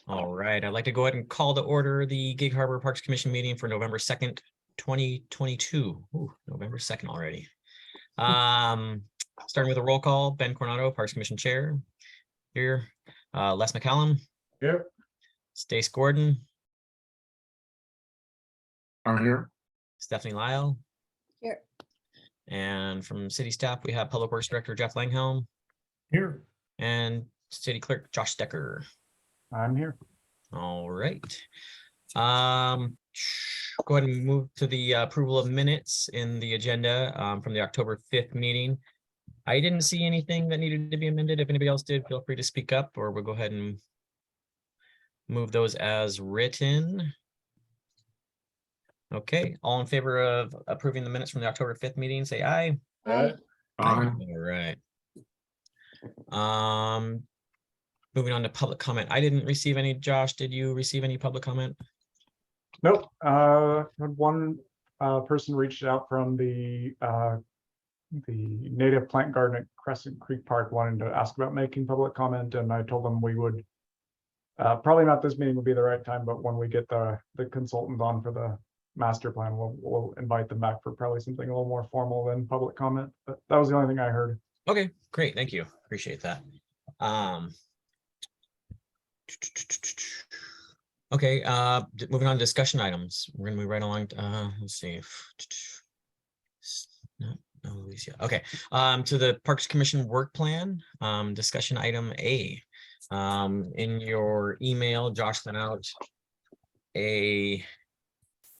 All right, I'd like to go ahead and call to order the Gig Harbor Parks Commission meeting for November 2nd, 2022. Ooh, November 2nd already. Starting with a roll call, Ben Coronado, Parks Commission Chair. Here. Les McCallum. Here. Stace Gordon. I'm here. Stephanie Lyle. Here. And from city staff, we have Public Works Director Jeff Langhelm. Here. And City Clerk Josh Decker. I'm here. All right. Go ahead and move to the approval of minutes in the agenda from the October 5th meeting. I didn't see anything that needed to be amended. If anybody else did, feel free to speak up, or we'll go ahead and move those as written. Okay, all in favor of approving the minutes from the October 5th meeting, say aye. Aye. All right. Moving on to public comment. I didn't receive any. Josh, did you receive any public comment? Nope. Had one person reached out from the native plant garden at Crescent Creek Park wanting to ask about making public comment, and I told them we would probably not this meeting would be the right time, but when we get the consultant on for the master plan, we'll invite them back for probably something a little more formal than public comment. But that was the only thing I heard. Okay, great. Thank you. Appreciate that. Okay, moving on to discussion items. We're gonna move right along. Let's see. No, Louise, yeah. Okay. To the Parks Commission work plan. Discussion item A. In your email, Josh sent out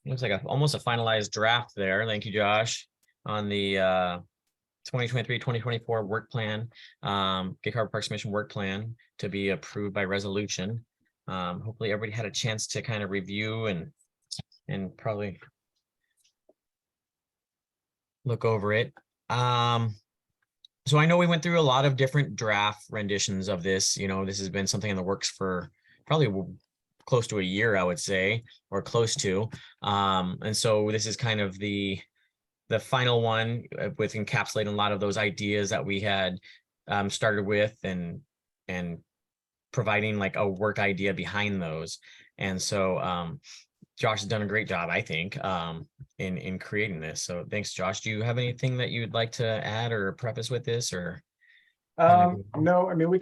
looks like almost a finalized draft there. Thank you, Josh, on the 2023-2024 work plan, Gig Harbor Parks Commission work plan to be approved by resolution. Hopefully everybody had a chance to kind of review and probably look over it. So I know we went through a lot of different draft renditions of this. You know, this has been something in the works for probably close to a year, I would say, or close to. And so this is kind of the final one with encapsulating a lot of those ideas that we had started with and providing like a work idea behind those. And so Josh has done a great job, I think, in creating this. So thanks, Josh. Do you have anything that you'd like to add or preface with this, or? No, I mean, we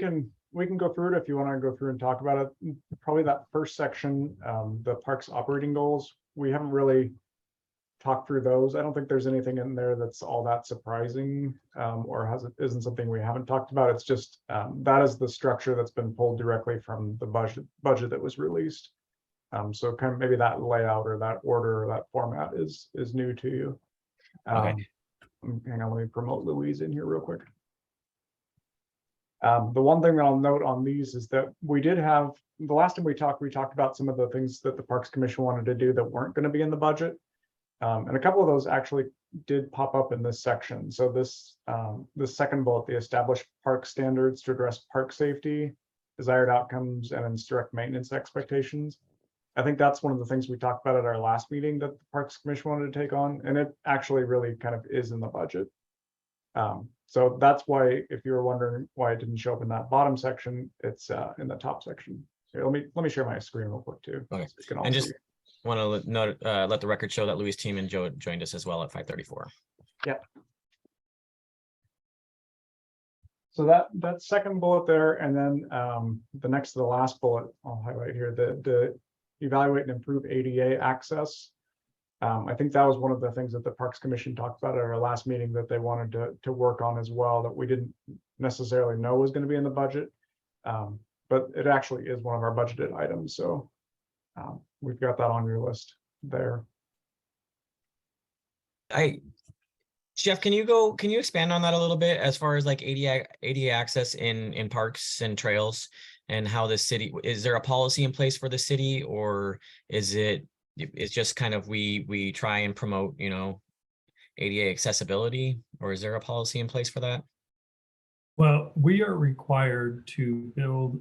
can go through it if you want to go through and talk about it. Probably that first section, the parks operating goals, we haven't really talked through those. I don't think there's anything in there that's all that surprising or isn't something we haven't talked about. It's just that is the structure that's been pulled directly from the budget that was released. So kind of maybe that layout or that order or that format is new to you. Okay. Hang on, let me promote Louise in here real quick. The one thing that I'll note on these is that we did have, the last time we talked about some of the things that the Parks Commission wanted to do that weren't going to be in the budget. And a couple of those actually did pop up in this section. So this second bullet, the established park standards to address park safety, desired outcomes, and instruct maintenance expectations. I think that's one of the things we talked about at our last meeting that the Parks Commission wanted to take on, and it actually really kind of is in the budget. So that's why, if you were wondering why it didn't show up in that bottom section, it's in the top section. So let me share my screen real quick too. Okay. So And just want to note, let the record show that Louis Team and Joe joined us as well at 5:34. Yeah. So that second bullet there, and then the next to the last bullet I'll highlight here, the evaluate and improve ADA access. I think that was one of the things that the Parks Commission talked about at our last meeting that they wanted to work on as well, that we didn't necessarily know was going to be in the budget, but it actually is one of our budgeted items. So we've got that on your list there. Jeff, can you expand on that a little bit as far as like ADA access in parks and trails, and how the city, is there a policy in place for the city, or it's just kind of we try and promote, you know, ADA accessibility, or is there a policy in place for that? Well, we are required to build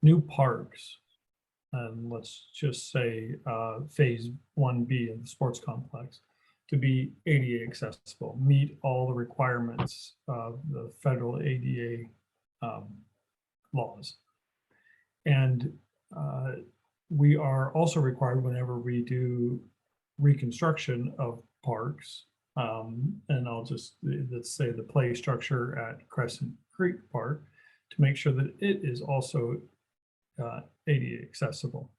new parks, and let's just say phase 1B of the sports complex, to be ADA accessible, meet all the requirements of the federal ADA laws. And we are also required whenever we do reconstruction of parks. And I'll just, let's say the play structure at Crescent Creek Park, to make sure that it is also ADA accessible.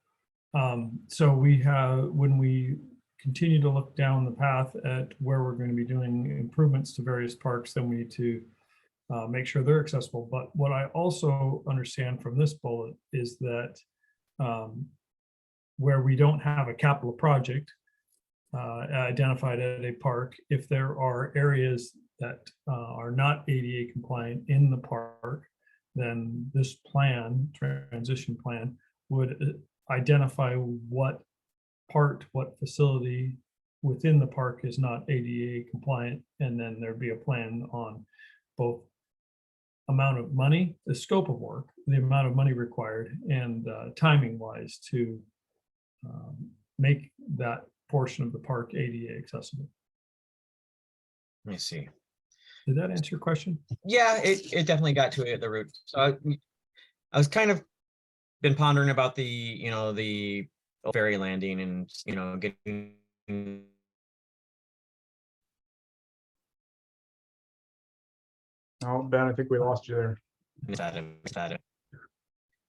So we have, when we continue to look down the path at where we're going to be doing improvements to various parks, then we need to make sure they're accessible. But what I also understand from this bullet is that where we don't have a capital project identified at a park, if there are areas that are not ADA compliant in the park, then this plan, transition plan, would identify what part, what facility within the park is not ADA compliant, and then there'd be a plan on both amount of money, the scope of work, the amount of money required, and timing wise to make that portion of the park ADA accessible. Let me see. Did that answer your question? Yeah, it definitely got to it at the root. So I was kind of been pondering about the, you know, the ferry landing and, you know, getting. Oh, Ben, I think we lost you there.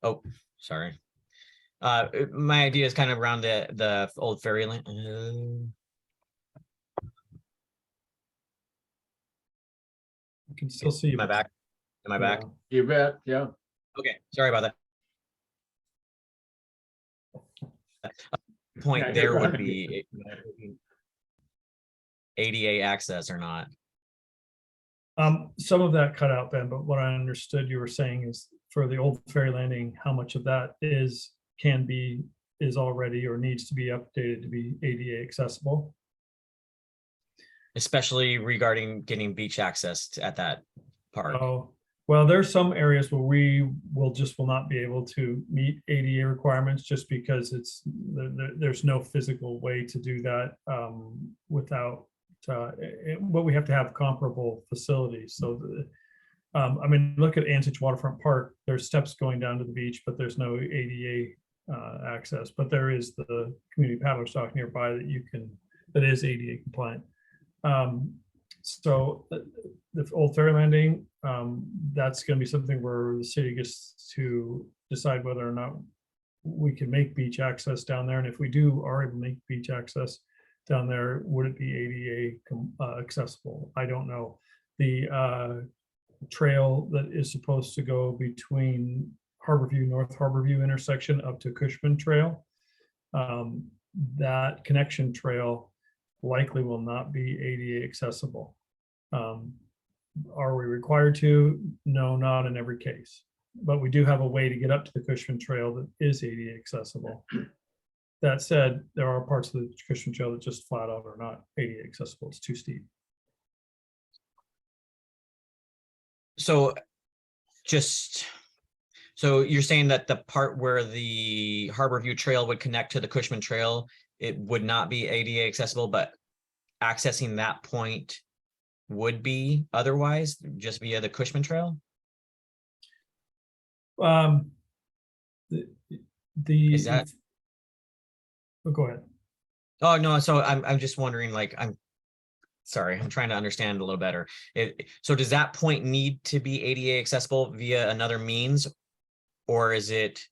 Oh, sorry. My idea is kind of around the old ferry land. You can still see. Am I back? Am I back? Yeah. You bet, yeah. Okay, sorry about that. Point Yeah, there you're would right. be ADA access or not. Some of that cut out, Ben, but what I understood you were saying is for the old ferry landing, how much of that is already or needs to be updated to be ADA accessible? Especially regarding getting beach access at that park. Oh, well, there's some areas where we will not be able to meet ADA requirements just because there's no physical way to do that without, but we have to have comparable facilities. So, I mean, look at Ansich Waterfront Park. There's steps going down to the beach, but there's no ADA access. But there is the community paddler dock nearby that is ADA compliant. So the old ferry landing, that's going to be something where the city gets to decide whether or not we can make beach access down there. And if we are able to make beach access down there, would it be ADA accessible? I don't know. The trail that is supposed to go between Harborview, North Harborview intersection up to Cushman Trail, that connection trail likely will not be ADA accessible. Are we required to? No, not in every case, but we do have a way to get up to the Cushman Trail that is ADA accessible. That said, there are parts of the Cushman Trail that just flat out are not ADA accessible. It's too steep. So you're saying that the part where the Harborview Trail would connect to the Cushman Trail, it would not be ADA accessible, but accessing that point would be otherwise just via the Cushman Trail? Is that? Oh, go ahead. Oh, no, so I'm just wondering, like, I'm sorry, I'm trying to understand a little better. So does that point need to be ADA accessible via another means? Or is it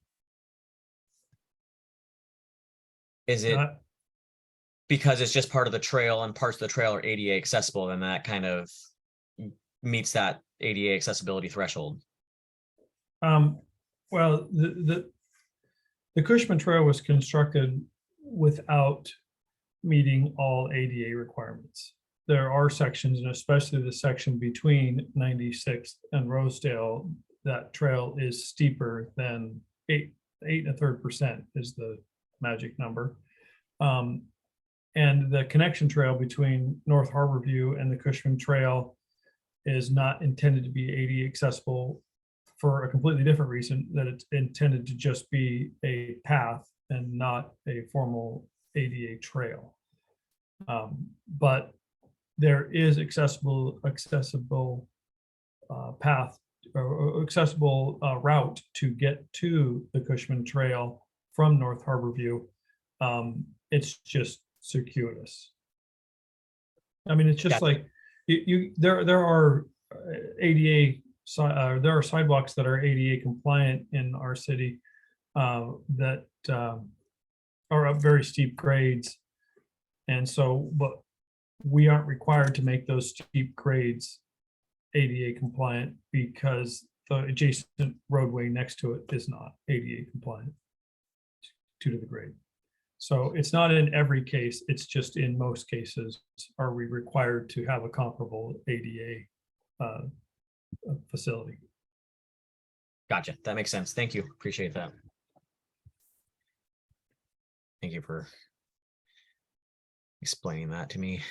because it's just part of the trail and parts of the trail are ADA accessible, and that kind of meets that ADA accessibility threshold? Well, the Cushman Trail was constructed without meeting all ADA requirements. There are sections, and especially the section between 96th and Rosedale, that trail is steeper than 8 1/3% is the magic number. And the connection trail between North Harborview and the Cushman Trail is not intended to be ADA accessible for a completely different reason, that it's intended to just be a path and not a formal ADA trail. But there is accessible path accessible route to get to the Cushman Trail from North Harborview. It's just circuitous. I mean, it's just Gotcha. like there are ADA there are sidewalks that are ADA compliant in our city that are up very steep grades. And so, but we aren't required to make those steep grades ADA compliant because the adjacent roadway next to it is not ADA compliant due to the grade. So it's not in every case, it's just in most cases, are we required to have a comparable ADA facility. Gotcha. That makes sense. Thank you. Appreciate that. Thank you for explaining that to me.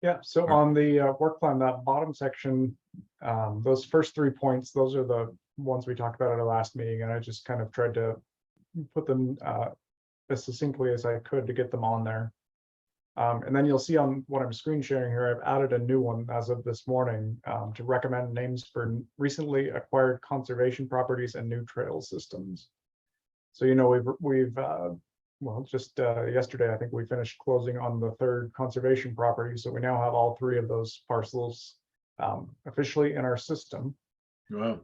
Yeah, so on the work plan, that bottom section, those first 3 points, those are the ones we talked about at our last meeting, and I just kind of tried to put them as succinctly as I could to get them on there. And then you'll see on what I'm screen sharing here, I've added a new one as of this morning to recommend names for recently acquired conservation properties and new trail systems. So, you know, we've well, just yesterday, I think we finished closing on the 3rd conservation property. So we now have all 3 of those parcels officially in our system. Wow.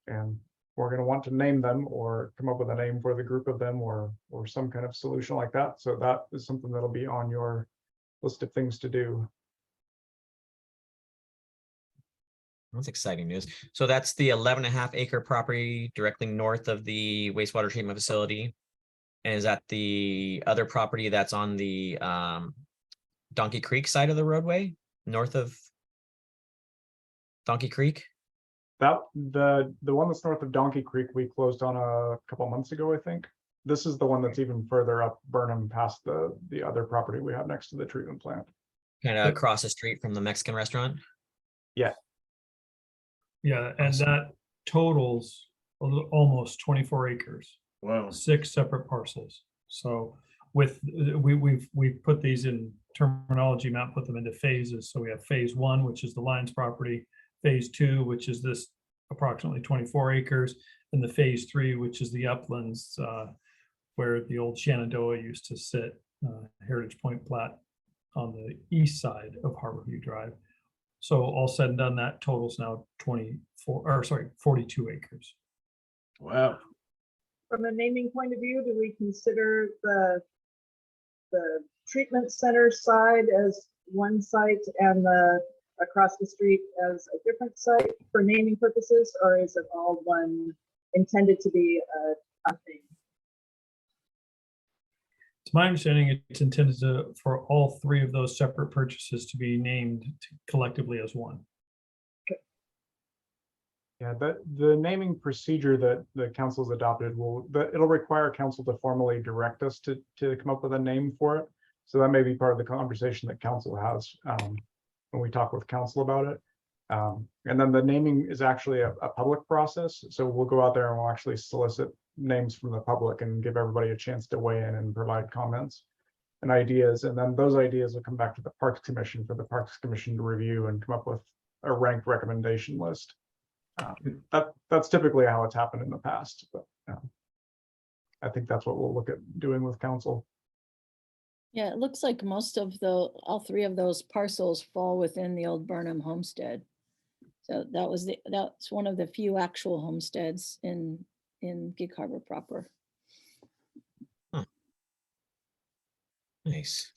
And we're going to want to name them or come up with a name for the group of them or some kind of solution like that. So that is something that'll be on your list of things to do. That's exciting news. So that's the 11.5 acre property directly north of the wastewater treatment facility. And is that the other property that's on the Donkey Creek side of the roadway, north of Donkey Creek? That the one that's north of Donkey Creek, we closed on a couple months ago, I think. This is the one that's even further up Burnham past the other property we have next to the treatment plant. Kind of across the street from the Mexican restaurant? Yeah, and Awesome. that totals almost 24 acres. Wow. 6 separate parcels. So with we've put these in terminology map, put them into phases. So we have phase 1, which is the Lions property, phase 2, which is this approximately 24 acres, and the phase 3, which is the uplands where the old Shenandoah used to sit, Heritage Point Plat on the east side of Harborview Drive. So all said and done, that totals now 42 acres. Wow. From a naming point of view, do we consider the treatment center side as one site and the across the street as a different site for naming purposes, or is it all one intended to be a thing? It's my understanding it's intended for all 3 of those separate purchases to be named collectively as one. Yeah, the naming procedure that the council's adopted it'll require council to formally direct us to come up with a name for it. So that may be part of the conversation that council has when we talk with council about it. And then the naming is actually a public process. So we'll go out there and we'll actually solicit names from the public and give everybody a chance to weigh in and provide comments and ideas. And then those ideas will come back to the Parks Commission for the Parks Commission to review and come up with a ranked recommendation list. That's typically how it's happened in the past, but I think that's what we'll look at doing with council. Yeah, it looks like most of all 3 of those parcels fall within the old Burnham homestead. So that's one of the few actual homesteads in Gig Harbor proper. Nice.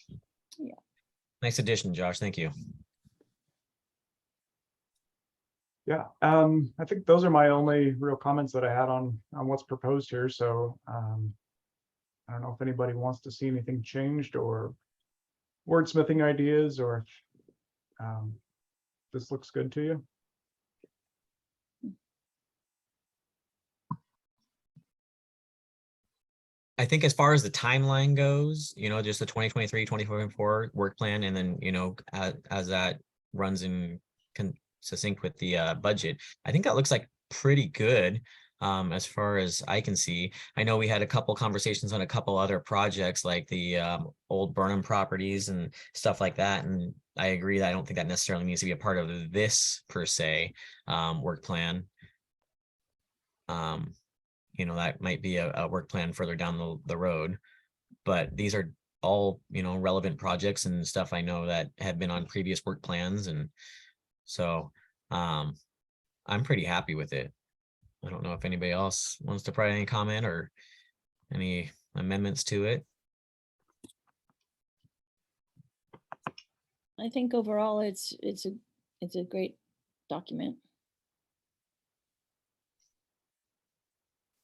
Yeah. Nice addition, Josh. Thank you. Yeah, I think those are my only real comments that I had on what's proposed here. So I don't know if anybody wants to see anything changed or wordsmithing ideas, or this looks good to you. I think as far as the timeline goes, you know, just the 2023, 2024 work plan, and then, you know, as that runs in succinct with the budget, I think that looks like pretty good as far as I can see. I know we had a couple conversations on a couple other projects like the old Burnham properties and stuff like that. And I agree that I don't think that necessarily needs to be a part of this per se, work plan. You know, that might be a work plan further down the road, but these are all, you know, relevant projects and stuff I know that had been on previous work plans. And so, I'm pretty happy with it. I don't know if anybody else wants to provide any comment or any amendments to it. I think overall it's a great document.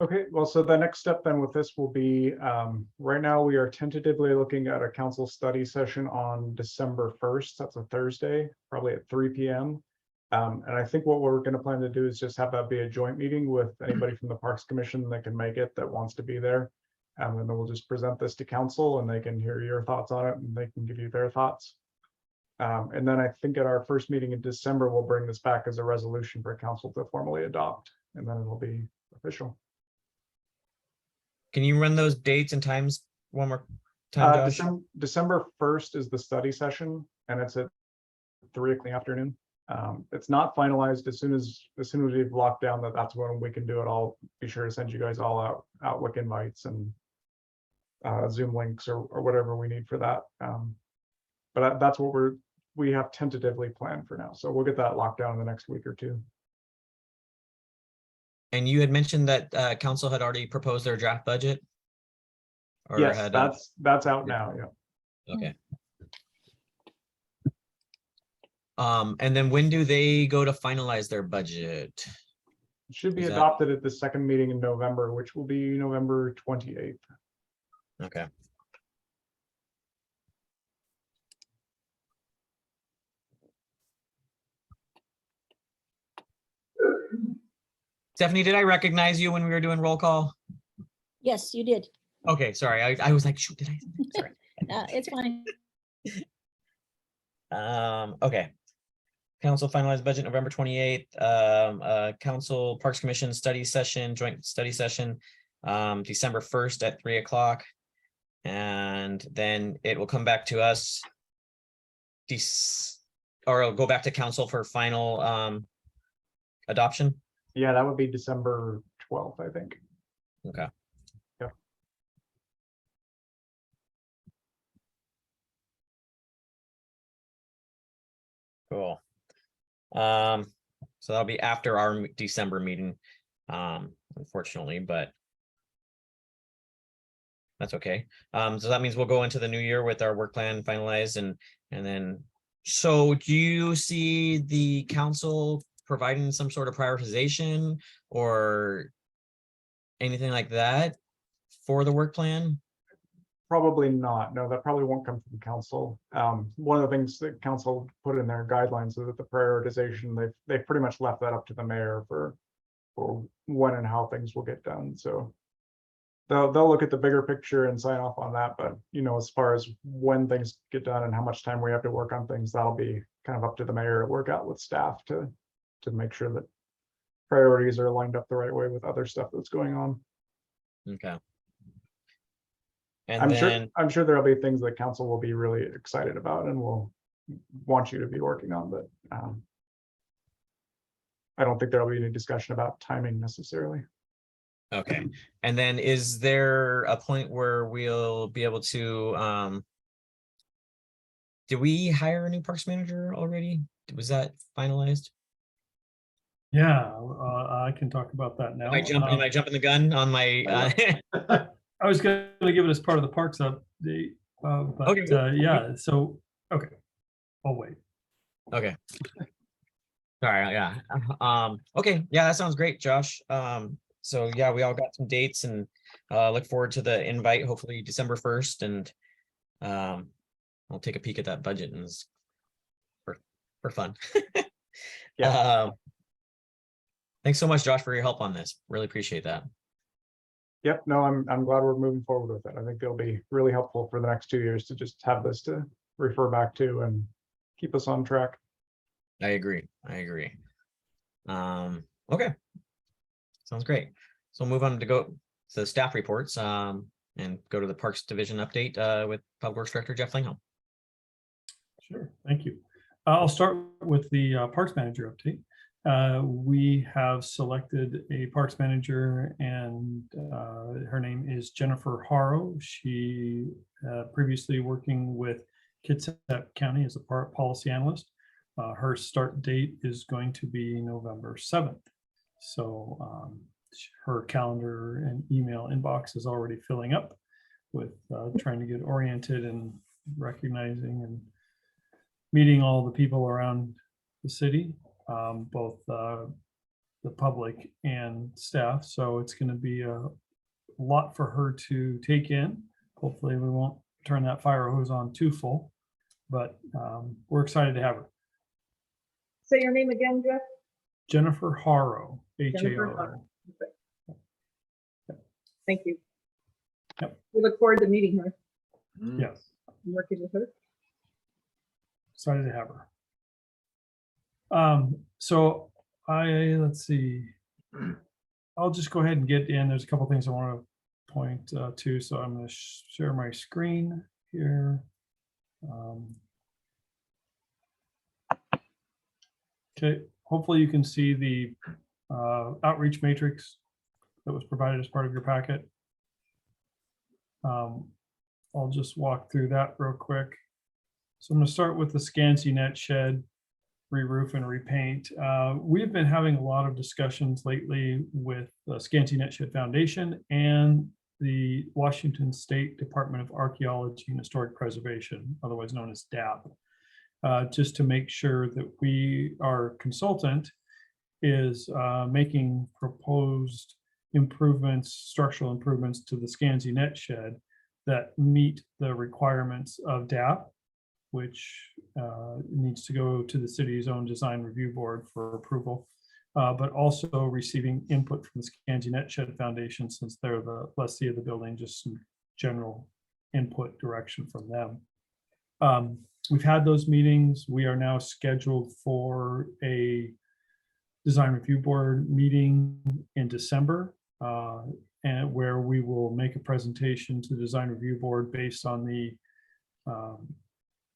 Okay, well, so the next step then with this will be, right now we are tentatively looking at a council study session on December 1st. That's a Thursday, probably at 3 p.m. And I think what we're going to plan to do is just have that be a joint meeting with anybody from the Parks Commission that can make it, that wants to be there. And then we'll just present this to council and they can hear your thoughts on it and they can give you their thoughts. And then I think at our first meeting in December, we'll bring this back as a resolution for council to formally adopt, and then it'll be official. Can you run those dates and times one more time, Josh? December 1st is the study session and it's at 3 o'clock in the afternoon. It's not finalized. As soon as we've locked down that's when we can do it. I'll be sure to send you guys all out Outlook invites and Zoom links or whatever we need for that. But that's what we have tentatively planned for now. So we'll get that locked down in the next week or two. And you had mentioned that council had already proposed their draft budget? Or Yes, had, that's out now. Yeah. okay. And then when do they go to finalize their budget? It should be Is that- adopted at the second meeting in November, which will be November 28th. Okay. Stephanie, did I recognize you when we were doing roll call? Yes, you did. Okay, sorry. I was like, shoot, did I? Sorry. It's fine. Okay. Council finalized budget November 28th. Council Parks Commission study session, joint study session, December 1st at 3 o'clock. And then it will come back to us. Or it'll go back to council for final adoption. Yeah, that would be December 12th, I think. Okay. Yep. Cool. So that'll be after our December meeting, unfortunately, but that's okay. So that means we'll go into the new year with our work plan finalized and then, so do you see the council providing some sort of prioritization or anything like that for the work plan? Probably not. No, that probably won't come from council. One of the things that council put in their guidelines is that the prioritization, they've pretty much left that up to the mayor for when and how things will get done. So they'll look at the bigger picture and sign off on that. But you know, as far as when things get done and how much time we have to work on things, that'll be kind of up to the mayor to work out with staff to make sure that priorities are lined up the right way with other stuff that's going on. Okay. And I'm sure there'll be things that council will be really excited about and will want you to be working on, but I don't think there'll be any discussion about timing necessarily. okay. And then is there a point where we'll be able to, did we hire a new parks manager already? Was that finalized? Yeah, I can talk about that now. Am I jumping the gun on my, I was going to give it as part of the parks update, but Okay. yeah, so, okay, I'll wait. okay. Sorry, yeah. Okay, yeah, that sounds great, Josh. So yeah, we all got some dates and look forward to the invite, hopefully December 1st, and I'll take a peek at that budget and for fun. Yeah. Thanks so much, Josh, for your help on this. Really appreciate that. Yep, no, I'm glad we're moving forward with it. I think it'll be really helpful for the next 2 years to just have this to refer back to and keep us on track. I agree. Okay. Sounds great. So we'll move on to go to staff reports and go to the Parks Division update with Public Works Director Jeff Lingholm. Sure, thank you. I'll start with the Parks Manager update. We have selected a Parks Manager, and her name is Jennifer Haro. She previously working with Kitsap County as a policy analyst. Her start date is going to be November 7th. So her calendar and email inbox is already filling up with trying to get oriented and recognizing and meeting all the people around the city, both the public and staff. So it's going to be a lot for her to take in. Hopefully we won't turn that fire hose on too full, but we're excited to have her. Say your name again, Jeff? Jennifer Haro, Jennifer H-A-R-O. Haro. Thank you. Yep. We look forward to meeting her Mm. Yes, and working with her. excited to have her. So let's see. I'll just go ahead and get in. There's a couple things I want to point to, so I'm going to share my screen here. Okay, hopefully you can see the outreach matrix that was provided as part of your packet. I'll just walk through that real quick. So I'm going to start with the Scansy Net Shed re-roof and repaint. We've been having a lot of discussions lately with the Scansy Net Shed Foundation and the Washington State Department of Archaeology and Historic Preservation, otherwise known as DAP, just to make sure that our consultant is making proposed improvements, structural improvements to the Scansy Net Shed that meet the requirements of DAP, which needs to go to the city's own design review board for approval, but also receiving input from the Scansy Net Shed Foundation, since they're the lessee of the building, just some general input direction from them. We've had those meetings. We are now scheduled for a design review board meeting in December, and where we will make a presentation to the design review board based on the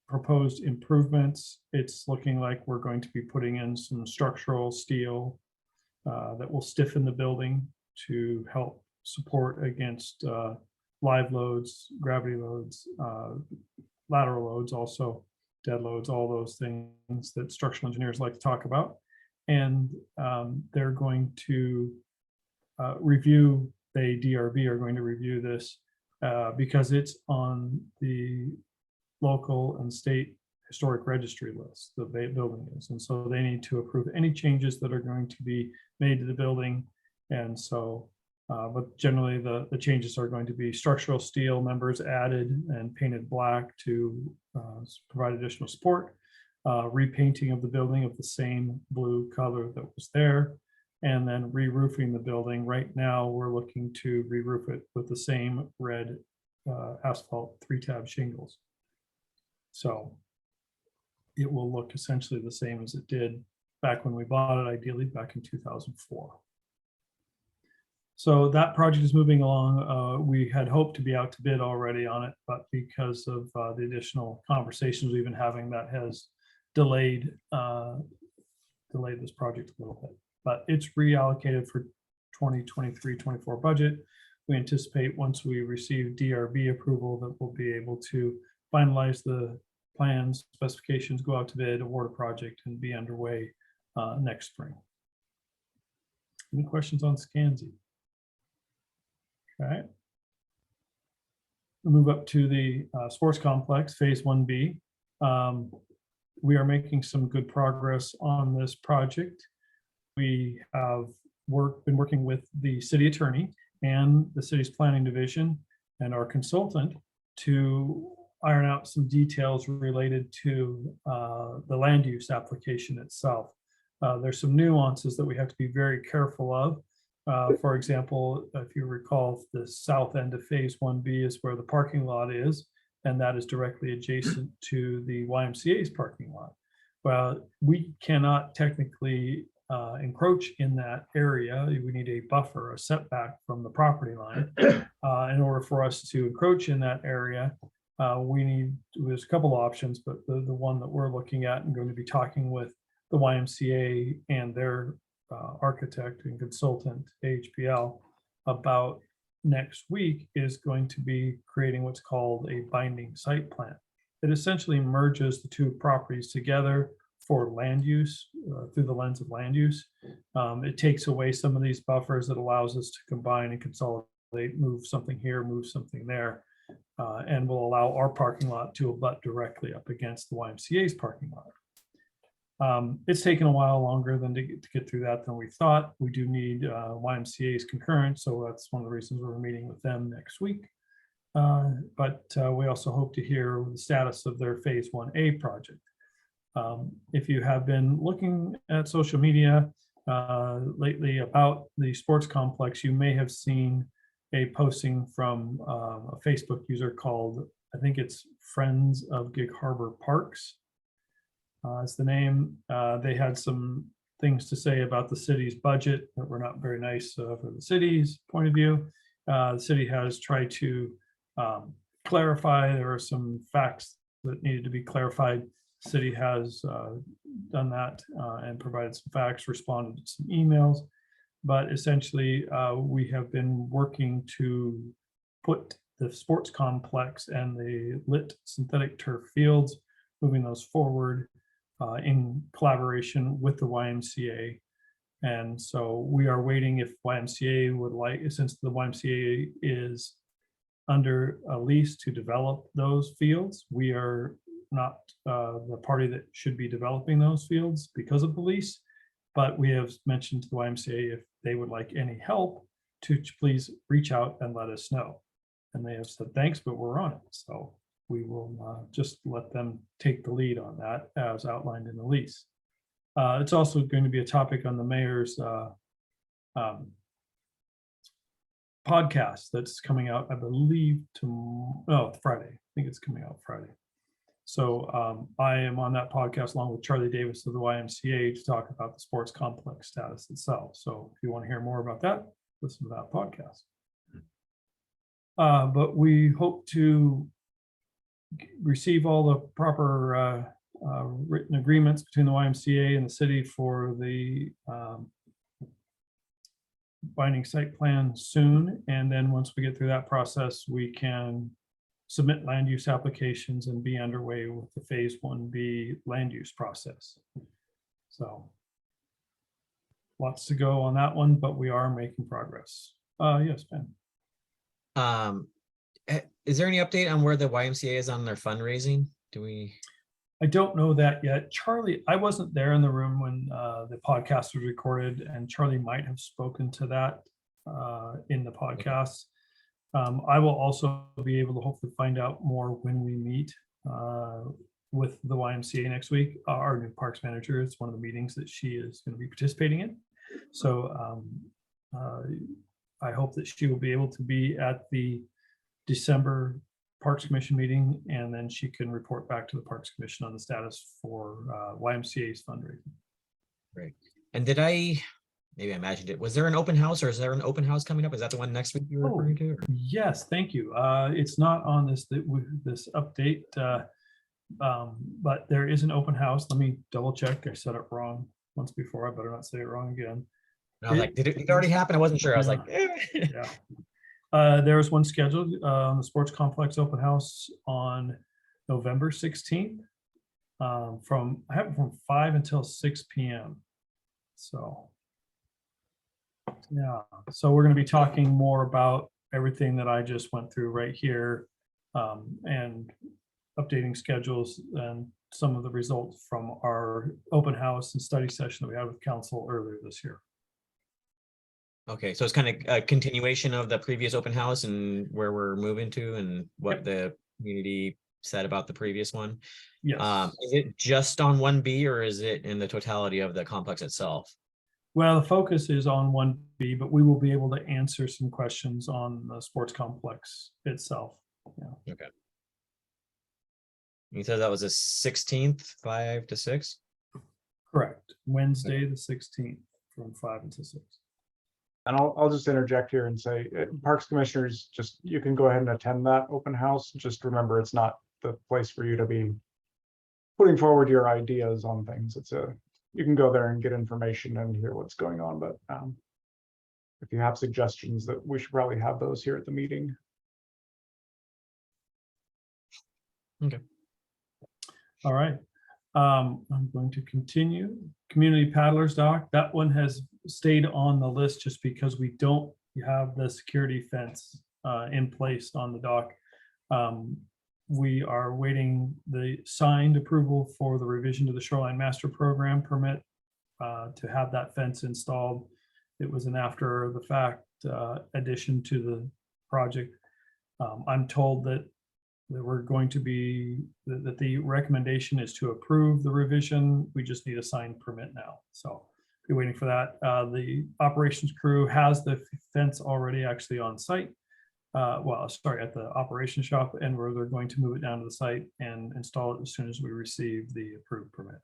proposed improvements. It's looking like we're going to be putting in some structural steel that will stiffen the building to help support against live loads, gravity loads, lateral loads, also dead loads, all those things that structural engineers like to talk about. And they're going to review, the DRB are going to review this because it's on the local and state historic registry list, the building is. And so they need to approve any changes that are going to be made to the building. And so, but generally the changes are going to be structural steel members added and painted black to provide additional support, repainting of the building of the same blue color that was there, and then re-roofing the building. Right now, we're looking to re-roof it with the same red asphalt 3-tab shingles. So it will look essentially the same as it did back when we bought it, ideally back in 2004. So that project is moving along. We had hoped to be out to bid already on it, but because of the additional conversations we've been having, that has delayed this project a little bit. But it's reallocated for 2023-24 budget. We anticipate once we receive DRB approval that we'll be able to finalize the plans, specifications, go out to bid, award a project, and be underway next spring. Any questions on Scansy? Okay. We'll move up to the sports complex, phase 1B. We are making some good progress on this project. We have been working with the city attorney and the city's planning division and our consultant to iron out some details related to the land use application itself. There's some nuances that we have to be very careful of. For example, if you recall, the south end of phase 1B is where the parking lot is, and that is directly adjacent to the YMCA's parking lot. Well, we cannot technically encroach in that area. We need a buffer, a setback from the property line in order for us to encroach in that area. there's a couple options, but the one that we're looking at and going to be talking with the YMCA and their architect and consultant, AHPL, about next week is going to be creating what's called a binding site plan. It essentially merges the two properties together for land use through the lens of land use. It takes away some of these buffers that allows us to combine and consolidate, move something here, move something there, and will allow our parking lot to abut directly up against the YMCA's parking lot. It's taken a while longer than to get through that than we thought. We do need YMCA's concurrence, so that's one of the reasons we're meeting with them next week. But we also hope to hear the status of their phase 1A project. If you have been looking at social media lately about the sports complex, you may have seen a posting from a Facebook user called, I think it's Friends of Gig Harbor Parks. Is the name. They had some things to say about the city's budget that were not very nice for the city's point of view. The city has tried to clarify. There are some facts that needed to be clarified. The city has done that and provided some facts, responded to some emails. But essentially, we have been working to put the sports complex and the lit synthetic turf fields, moving those forward in collaboration with the YMCA. And so we are waiting if YMCA would like, since the YMCA is under a lease to develop those fields, we are not the party that should be developing those fields because of the lease. But we have mentioned to the YMCA if they would like any help to please reach out and let us know. And they have said, thanks, but we're on it. So we will just let them take the lead on that as outlined in the lease. It's also going to be a topic on the mayor's podcast that's coming out, I believe, Friday. I think it's coming out Friday. So I am on that podcast along with Charlie Davis of the YMCA to talk about the sports complex status itself. So if you want to hear more about that, listen to that podcast. But we hope to receive all the proper written agreements between the YMCA and the city for the binding site plan soon. And then once we get through that process, we can submit land use applications and be underway with the phase 1B land use process. So lots to go on that one, but we are making progress. Yes, Ben. Is there any update on where the YMCA is on their fundraising? I don't know that yet. Charlie, I wasn't there in the room when the podcast was recorded, and Charlie might have spoken to that in the podcast. I will also be able to hopefully find out more when we meet with the YMCA next week. Our new parks manager, it's one of the meetings that she is going to be participating in. So I hope that she will be able to be at the December Parks Commission meeting, and then she can report back to the Parks Commission on the status for YMCA's fundraising. Right. And maybe I imagined it. Was there an open house, or is there an open house coming up? Is that the one next week you were referring to? Or? Yes, thank you. It's not on this update, but there is an open house. Let me double check. I said it wrong once before. I better not say it wrong again. I was like, did it already happen? I wasn't sure. I was like, yeah. There was one scheduled on the sports complex open house on November 16th I have it from 5 until 6 p.m. So yeah, so we're going to be talking more about everything that I just went through right here, and updating schedules and some of the results from our open house and study session that we had with council earlier this year. Okay, so it's kind of a continuation of the previous open house and where we're moving to and what the community said about the previous one. Yes. Is it just on 1B, or is it in the totality of the complex itself? Well, the focus is on 1B, but we will be able to answer some questions on the sports complex itself. Yeah. Okay. You said that was the 16th, 5 to 6? Correct. Wednesday, the 16th from 5 until 6. And I'll just interject here and say, Parks Commissioners, just, you can go ahead and attend that open house. Just remember, it's not the place for you to be putting forward your ideas on things. You can go there and get information and hear what's going on, but if you have suggestions, that we should probably have those here at the meeting. All right. I'm going to continue. Community Paddlers Dock, that one has stayed on the list just because we don't have the security fence in place on the dock. We are waiting the signed approval for the revision to the Shoreline Master Program permit to have that fence installed. It was an after the fact addition to the project. I'm told that we're going to be, that the recommendation is to approve the revision. We just need a signed permit now. So be waiting for that. The operations crew has the fence already actually on site. Well, sorry, at the operations shop, and they're going to move it down to the site and install it as soon as we receive the approved permit.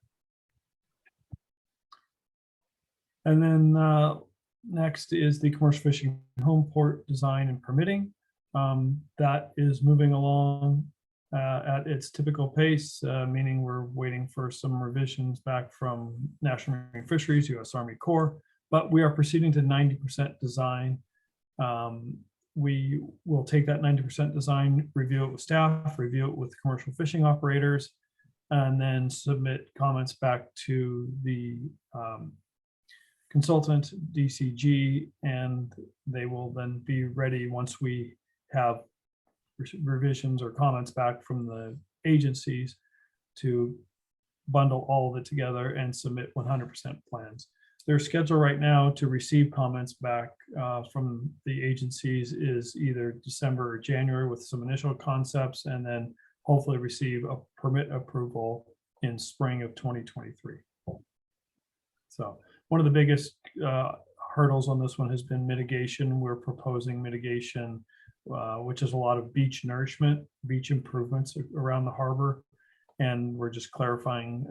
And then next is the commercial fishing home port design and permitting. That is moving along at its typical pace, meaning we're waiting for some revisions back from National Marine Fisheries, U.S. Army Corps, but we are proceeding to 90% design. We will take that 90% design, review it with staff, review it with commercial fishing operators, and then submit comments back to the consultant, DCG, and they will then be ready once we have revisions or comments back from the agencies to bundle all of it together and submit 100% plans. Their schedule right now to receive comments back from the agencies is either December or January with some initial concepts, and then hopefully receive a permit approval in spring of 2023. So one of the biggest hurdles on this one has been mitigation. We're proposing mitigation, which is a lot of beach nourishment, beach improvements around the harbor. And we're just clarifying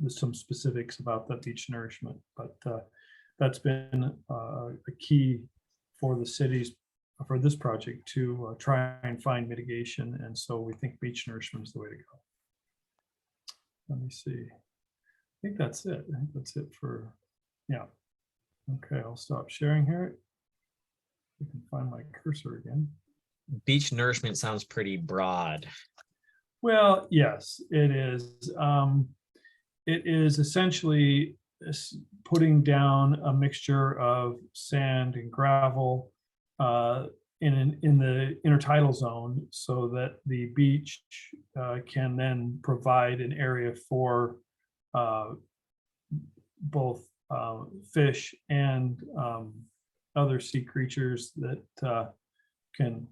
some specifics about the beach nourishment. But that's been a key for the cities for this project to try and find mitigation. And so we think beach nourishment is the way to go. Let me see. I think that's it. I think that's it for, yeah. Okay, I'll stop sharing here. You can find my cursor again. Beach nourishment sounds pretty broad. Well, yes, it is. It is essentially putting down a mixture of sand and gravel in the intertidal zone so that the beach can then provide an area for both fish and other sea creatures that can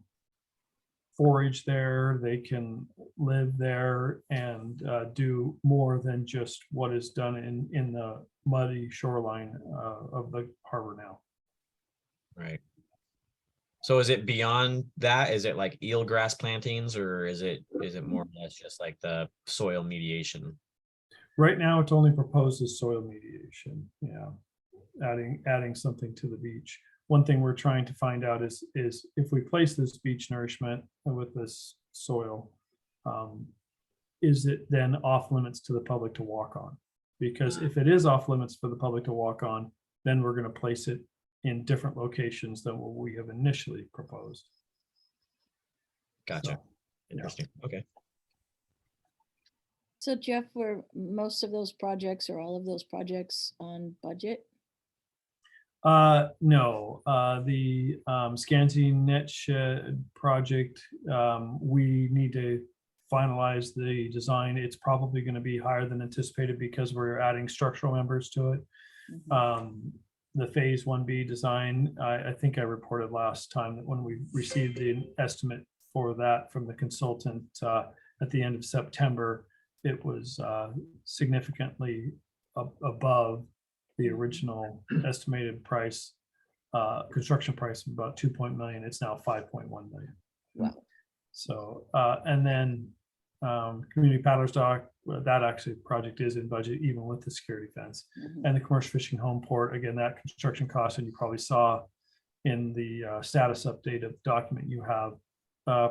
forage there, they can live there and do more than just what is done in the muddy shoreline of the harbor now. Right. So is it beyond that? Is it like eelgrass plantings, or is it more or less just like the soil mediation? Right now, it's only proposed as soil mediation. Yeah, adding something to the beach. One thing we're trying to find out is if we place this beach nourishment with this soil, is it then off limits to the public to walk on? Because if it is off limits for the public to walk on, then we're going to place it in different locations than what we have initially proposed. Gotcha. So, Interesting. Okay. So Jeff, were most of those projects or all of those projects on budget? No, the Scansy Net Shed project, we need to finalize the design. It's probably going to be higher than anticipated because we're adding structural members to it. The phase 1B design, I think I reported last time that when we received the estimate for that from the consultant at the end of September, it was significantly above the original estimated price, construction price of about 2 million. It's now 5.1 million. Wow. So, and then Community Paddlers Dock, that actually project is in budget even with the security fence. Mhm. And the commercial fishing home port, again, that construction cost, and you probably saw in the status update of the document you have,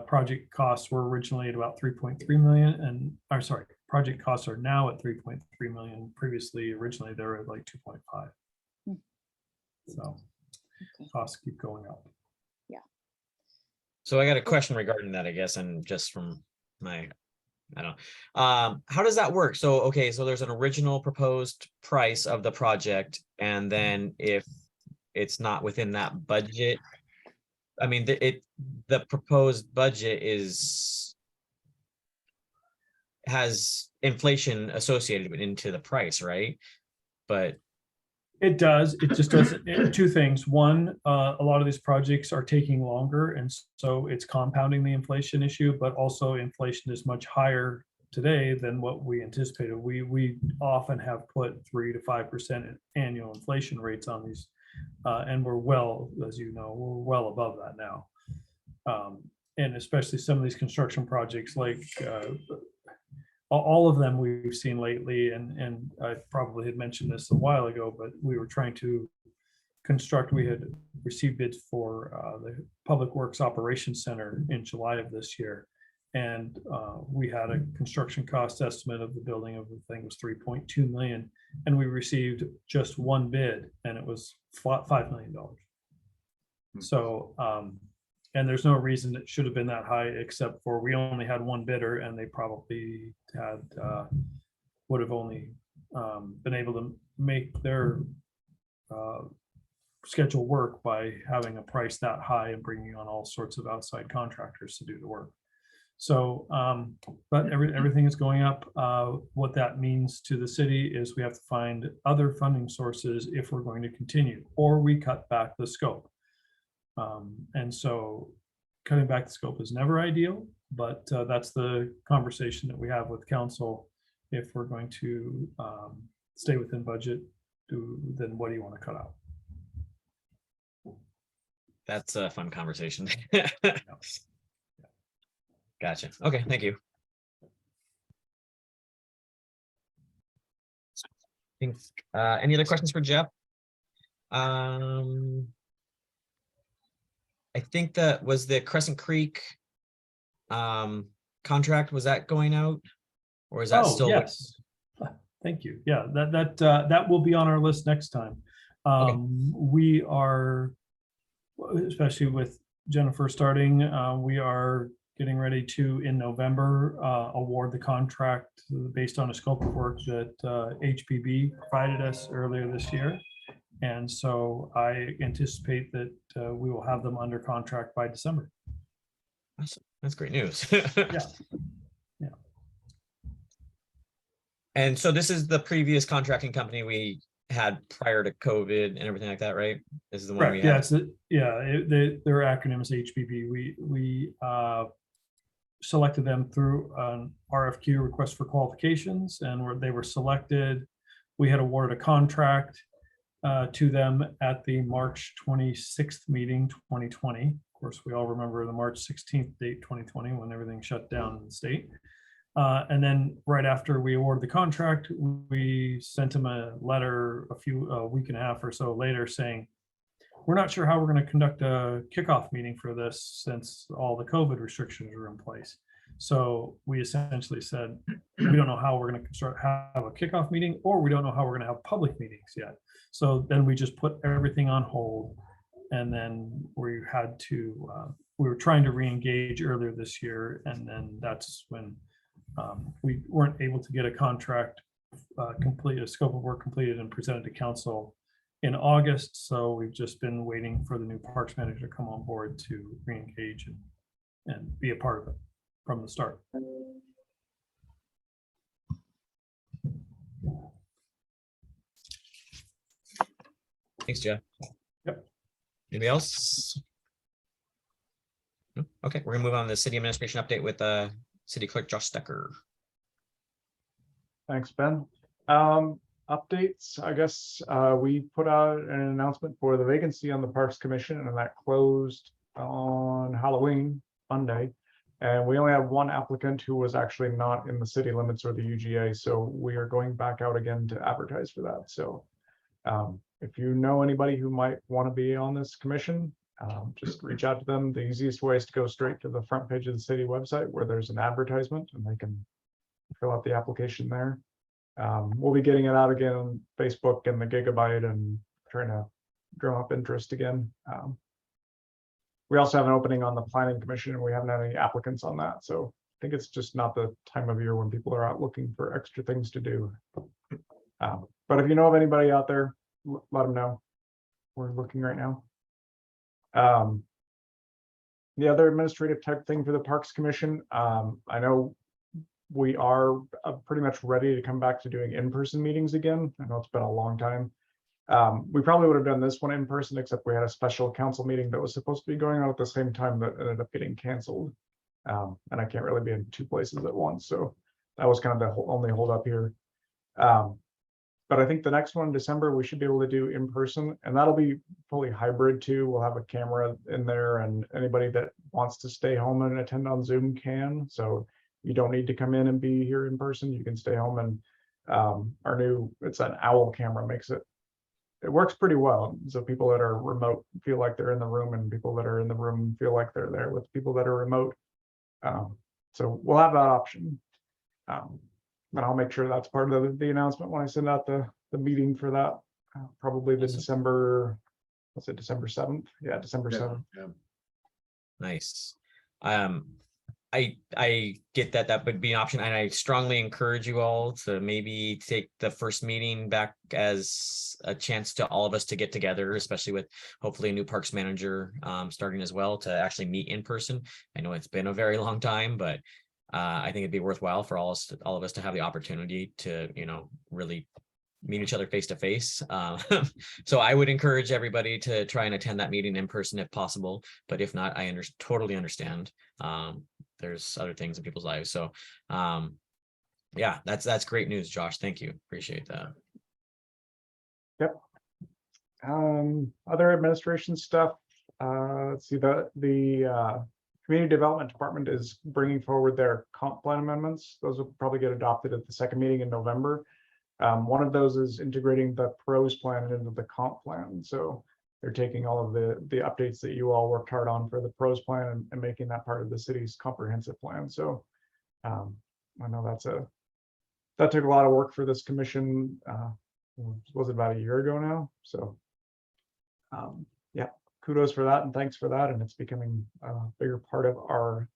project costs were originally at about 3.3 million, and, I'm sorry, project costs are now at 3.3 million. Previously, originally, they were at like 2.5. Hmm. So Okay. costs keep going up. So I got a question regarding that, I guess, and just from my, I don't know. How does that work? So, okay, so there's an original proposed price of the project, and then if it's not within that budget, I mean, the proposed budget has inflation associated into the price, right? But It does. It just doesn't. Two things. One, a lot of these projects are taking longer, and so it's compounding the inflation issue. But also, inflation is much higher today than what we anticipated. We often have put 3 to 5% annual inflation rates on these, and we're well, as you know, we're well above that now. And especially some of these construction projects, like all of them we've seen lately, and I probably had mentioned this a while ago, but we were trying to construct, we had received bids for the Public Works Operations Center in July of this year. And we had a construction cost estimate of the building of the thing was 3.2 million. And we received just one bid, and it was $5 million. So, and there's no reason it should have been that high, except for we only had one bidder, and they probably had would have only been able to make their schedule work by having a price that high and bringing on all sorts of outside contractors to do the work. So, but everything is going up. What that means to the city is we have to find other funding sources if we're going to continue, or we cut back the scope. And so cutting back the scope is never ideal, but that's the conversation that we have with council. If we're going to stay within budget, then what do you want to cut out? that's a fun conversation. Gotcha. Okay, thank you. Think, any other questions for Jeff? I think that was the Crescent Creek contract, was that going out? Or is that Oh, still? yes. Thank you. Yeah, that will be on our list next time. Okay. We are, especially with Jennifer starting, we are getting ready to, in November, award the contract based on a scope of work that HPB provided us earlier this year. And so I anticipate that we will have them under contract by December. Awesome. That's great news. Yeah. And so this is the previous contracting company we had prior to COVID and everything like that, right? This is the one we Correct. had. Their acronym is HPB. We selected them through an RFQ, request for qualifications, and they were selected. We had awarded a contract to them at the March 26th meeting, 2020. Of course, we all remember the March 16th date, 2020, when everything shut down in the state. And then right after we awarded the contract, we sent them a letter a week and a half or so later saying, we're not sure how we're going to conduct a kickoff meeting for this since all the COVID restrictions are in place. So we essentially said, we don't know how we're going to have a kickoff meeting, or we don't know how we're going to have public meetings yet. So then we just put everything on hold. And then we had to, we were trying to re-engage earlier this year. And then that's when we weren't able to get a contract complete, a scope of work completed and presented to council in August. So we've just been waiting for the new parks manager to come on board to re-engage and be a part of it from the start. Thanks, Jeff. Yep. Anybody else? No? Okay, we're gonna move on to the city administration update with City Clerk Josh Stecker. Thanks, Ben. Updates, I guess, we put out an announcement for the vacancy on the Parks Commission, and that closed on Halloween, Monday. And we only have one applicant who was actually not in the city limits or the UGA, so we are going back out again to advertise for that. So if you know anybody who might want to be on this commission, just reach out to them. The easiest way is to go straight to the front page of the city website where there's an advertisement and they can fill out the application there. We'll be getting it out again on Facebook and the Gigabyte and trying to drum up interest again. We also have an opening on the planning commission and we haven't had any applicants on that. So I think it's just not the time of year when people are out looking for extra things to do. But if you know of anybody out there, let them know. We're looking right now. The other administrative type thing for the Parks Commission, I know we are pretty much ready to come back to doing in-person meetings again. I know it's been a long time. We probably would have done this one in person, except we had a special council meeting that was supposed to be going on at the same time that ended up getting canceled. And I can't really be in two places at once. So that was kind of the only hold up here. But I think the next one in December, we should be able to do in person, and that'll be fully hybrid too. We'll have a camera in there and anybody that wants to stay home and attend on Zoom can. So you don't need to come in and be here in person. You can stay home, and our new, it's an OWL camera, makes it works pretty well. So people that are remote feel like they're in the room, and people that are in the room feel like they're there with people that are remote. So we'll have that option. And I'll make sure that's part of the announcement when I send out the meeting for that. Probably the Awesome. December, what's it, December 7th? Yeah, December 7th. Yeah. Nice. I get that would be an option, and I strongly encourage you all to maybe take the first meeting back as a chance to all of us to get together, especially with hopefully a new parks manager starting as well, to actually meet in person. I know it's been a very long time, but I think it'd be worthwhile for all of us to have the opportunity to, really meet each other face to face. So I would encourage everybody to try and attend that meeting in person if possible. But if not, I totally understand. There's other things in people's lives. So yeah, that's great news, Josh. Thank you. Appreciate that. Yep. Other administration stuff. Let's see, the Community Development Department is bringing forward their comp plan amendments. Those will probably get adopted at the second meeting in November. One of those is integrating the pros plan into the comp plan. So they're taking all of the updates that you all worked hard on for the pros plan and making that part of the city's comprehensive plan. So I know that took a lot of work for this commission. Was it about a year ago now? So yeah, kudos for that and thanks for that. And it's becoming a bigger part of our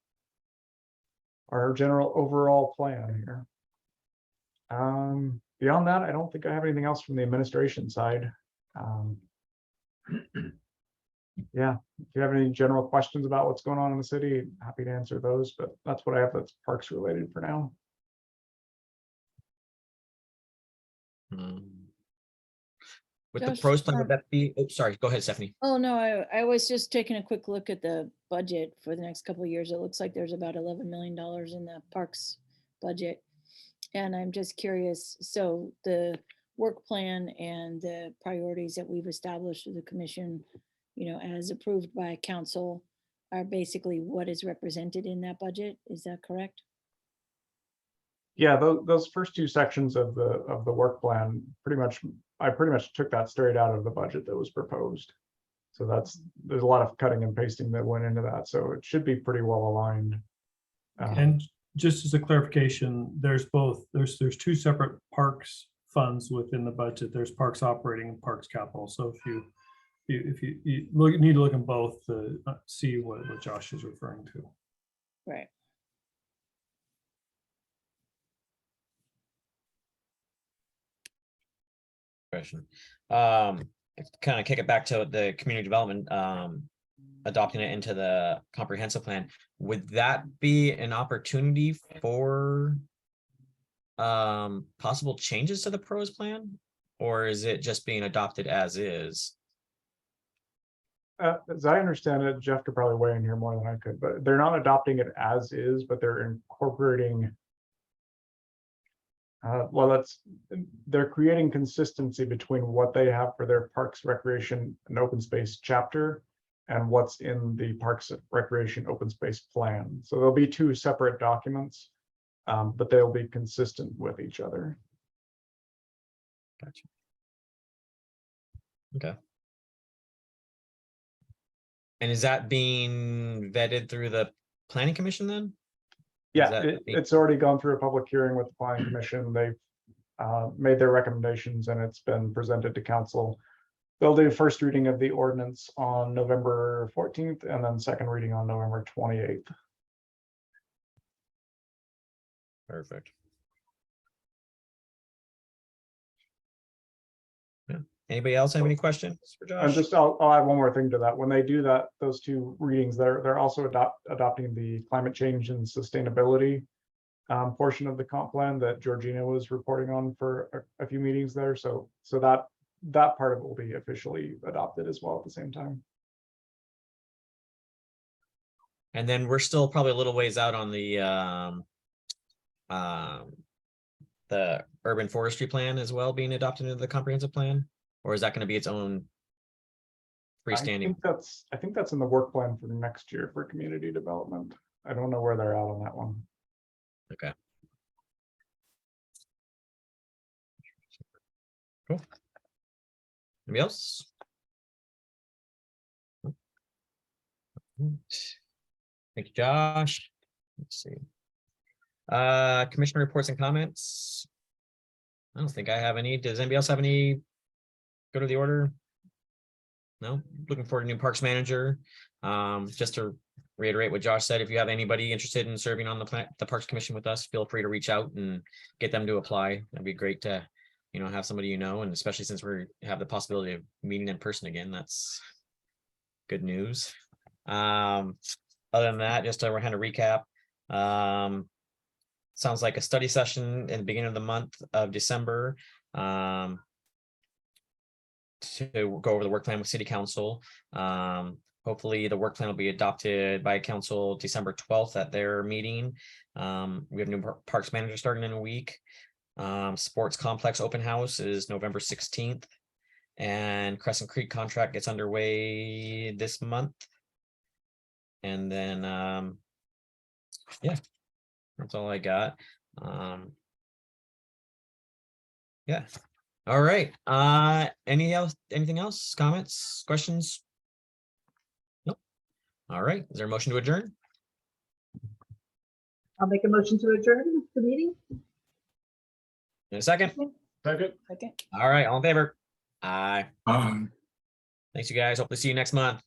general overall plan here. Beyond that, I don't think I have anything else from the administration side. Yeah, if you have any general questions about what's going on in the city, happy to answer those, but that's what I have that's parks related for now. With Josh, the pros plan, would that be, sorry, go ahead, Stephanie. Oh, no, I was just taking a quick look at the budget for the next couple of years. It looks like there's about $11 million in the parks budget. And I'm just curious, so the work plan and the priorities that we've established with the commission, as approved by council, are basically what is represented in that budget. Is that correct? Yeah, those first two sections of the work plan, I pretty much took that straight out of the budget that was proposed. So there's a lot of cutting and pasting that went into that. So it should be pretty well aligned. And just as a clarification, there's two separate parks funds within the budget. There's parks operating and parks capital. So if you need to look in both to see what Josh is referring to. Right. Question. Kind of kick it back to the community development, adopting it into the comprehensive plan. Would that be an opportunity for possible changes to the pros plan, or is it just being adopted as is? As I understand it, Jeff could probably weigh in here more than I could, but they're not adopting it as is, but they're incorporating. They're creating consistency between what they have for their parks, recreation, and open space chapter and what's in the Parks and Recreation Open Space Plan. So there'll be two separate documents, but they'll be consistent with each other. Gotcha. Okay. And is that being vetted through the planning commission then? Yeah, that it's already gone through a public hearing with the planning commission. They've made their recommendations and it's been presented to council. They'll do first reading of the ordinance on November 14th and then second reading on November 28th. Perfect. Yeah. Anybody else have any questions for And Josh? just, I'll add one more thing to that. When they do that, those two readings, they're also adopting the climate change and sustainability portion of the comp plan that Georgina was reporting on for a few meetings there. So that part of it will be officially adopted as well at the same time. And then we're still probably a little ways out on the urban forestry plan as well being adopted into the comprehensive plan, or is that going to be its own freestanding? I think that's in the work plan for next year for community development. I don't know where they're at on that one. Okay. Cool. Anybody else? Thank you, Josh. Let's see. Commissioner reports and comments. I don't think I have any. Does anybody else have any? Go to the order. No, looking forward to new parks manager. Just to reiterate what Josh said, if you have anybody interested in serving on the Parks Commission with us, feel free to reach out and get them to apply. That'd be great to, have somebody and especially since we have the possibility of meeting in person again, that's good news. Other than that, just to kind of recap, sounds like a study session in the beginning of the month of December. To go over the work plan with city council. Hopefully the work plan will be adopted by council December 12th at their meeting. We have new parks manager starting in a week. Sports complex open house is November 16th. And Crescent Creek contract gets underway this month. And then, yeah, that's all I got. Yeah. All right. Anything else? Comments, questions? Nope. All right. Is there a motion to adjourn? I'll make a motion to adjourn the meeting. In a second. Second. Second. All right. All in favor? Aye. Um. Thanks, you guys. Hope to see you next month.